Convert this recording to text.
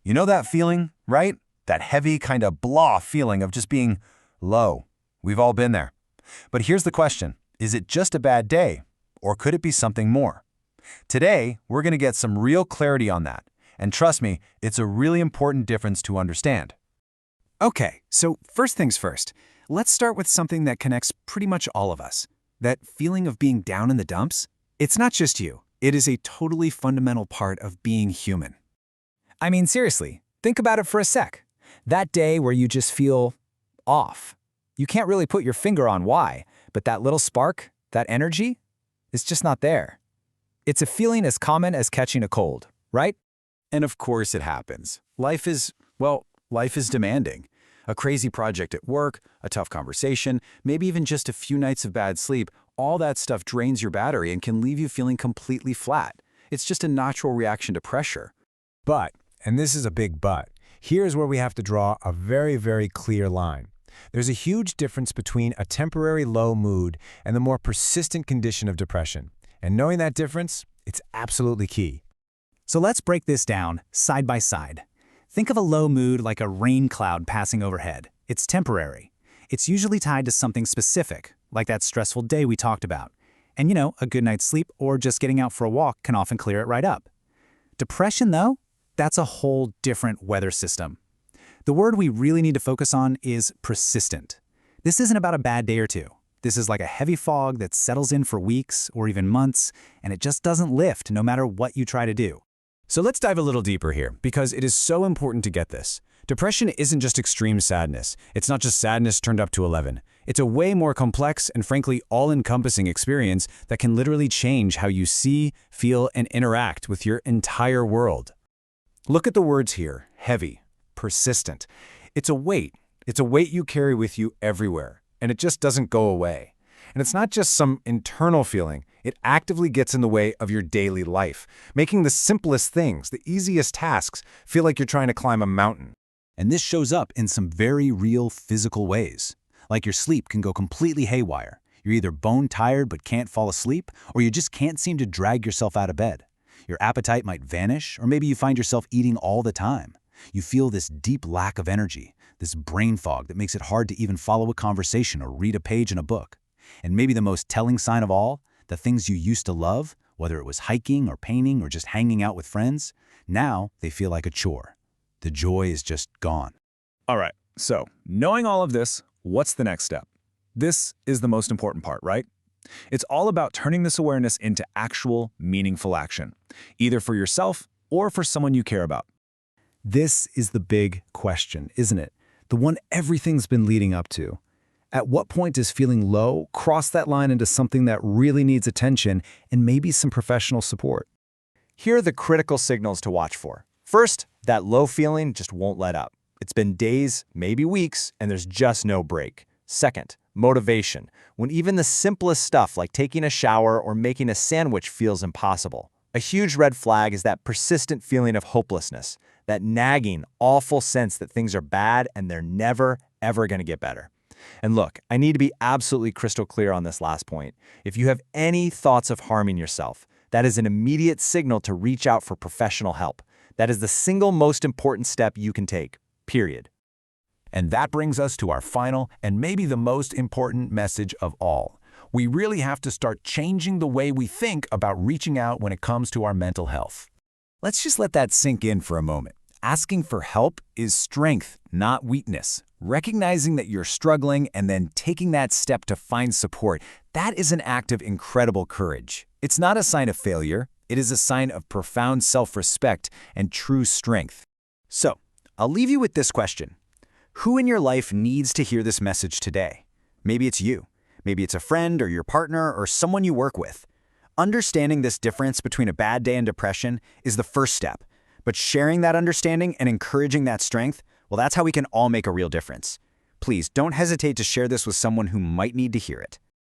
You know that feeling, right? That heavy kind of blah feeling of just being low. We've all been there. But here's the question. Is it just a bad day? Or could it be something more? Today, we're going to get some real clarity on that. And trust me, it's a really important difference to understand. Okay, so first things first, let's start with something that connects pretty much all of us. That feeling of being down in the dumps? It's not just you. It is a totally fundamental part of being human. I mean, seriously, think about it for a sec. That day where you just feel off. You can't really put your finger on why, but that little spark, that energy, is just not there. It's a feeling as common as catching a cold, right? And of course it happens. Life is demanding. A crazy project at work, a tough conversation, maybe even just a few nights of bad sleep, all that stuff drains your battery and can leave you feeling completely flat. It's just a natural reaction to pressure. But, and this is a big but, here's where we have to draw a very, very clear line. There's a huge difference between a temporary low mood and the more persistent condition of depression. And knowing that difference, it's absolutely key. So let's break this down side by side. Think of a low mood like a rain cloud passing overhead. It's temporary. It's usually tied to something specific, like that stressful day we talked about. And a good night's sleep or just getting out for a walk can often clear it right up. Depression, though, that's a whole different weather system. The word we really need to focus on is persistent. This isn't about a bad day or two. This is like a heavy fog that settles in for weeks or even months, and it just doesn't lift no matter what you try to do. So let's dive a little deeper here, because it is so important to get this. Depression isn't just extreme sadness. It's not just sadness turned up to 11. It's a way more complex and frankly all-encompassing experience that can literally change how you see, feel, and interact with your entire world. Look at the words here: heavy, persistent. It's a weight. It's a weight you carry with you everywhere, and it just doesn't go away. And it's not just some internal feeling. It actively gets in the way of your daily life, making the simplest things, the easiest tasks, feel like you're trying to climb a mountain. And this shows up in some very real physical ways. Like your sleep can go completely haywire. You're either bone tired but can't fall asleep, or you just can't seem to drag yourself out of bed. Your appetite might vanish, or maybe you find yourself eating all the time. You feel this deep lack of energy, this brain fog that makes it hard to even follow a conversation or read a page in a book. And maybe the most telling sign of all, the things you used to love, whether it was hiking or painting or just hanging out with friends, now they feel like a chore. The joy is just gone. All right, so knowing all of this, what's the next step? This is the most important part, right? It's all about turning this awareness into actual, meaningful action, either for yourself or for someone you care about. This is the big question, isn't it? The one everything's been leading up to. At what point does feeling low cross that line into something that really needs attention and maybe some professional support? Here are the critical signals to watch for. First, that low feeling just won't let up. It's been days, maybe weeks, and there's just no break. Second, motivation, when even the simplest stuff like taking a shower or making a sandwich feels impossible. A huge red flag is that persistent feeling of hopelessness, that nagging, awful sense that things are bad and they're never, ever going to get better. And look, I need to be absolutely crystal clear on this last point. If you have any thoughts of harming yourself, that is an immediate signal to reach out for professional help. That is the single most important step you can take, period. And that brings us to our final and maybe the most important message of all. We really have to start changing the way we think about reaching out when it comes to our mental health. Let's just let that sink in for a moment. Asking for help is strength, not weakness. Recognizing that you're struggling and then taking that step to find support, that is an act of incredible courage. It's not a sign of failure. It is a sign of profound self-respect and true strength. So, I'll leave you with this question. Who in your life needs to hear this message today? Maybe it's you. Maybe it's a friend or your partner or someone you work with. Understanding this difference between a bad day and depression is the first step. But sharing that understanding and encouraging that strength, well, that's how we can all make a real difference. Please don't hesitate to share this with someone who might need to hear it.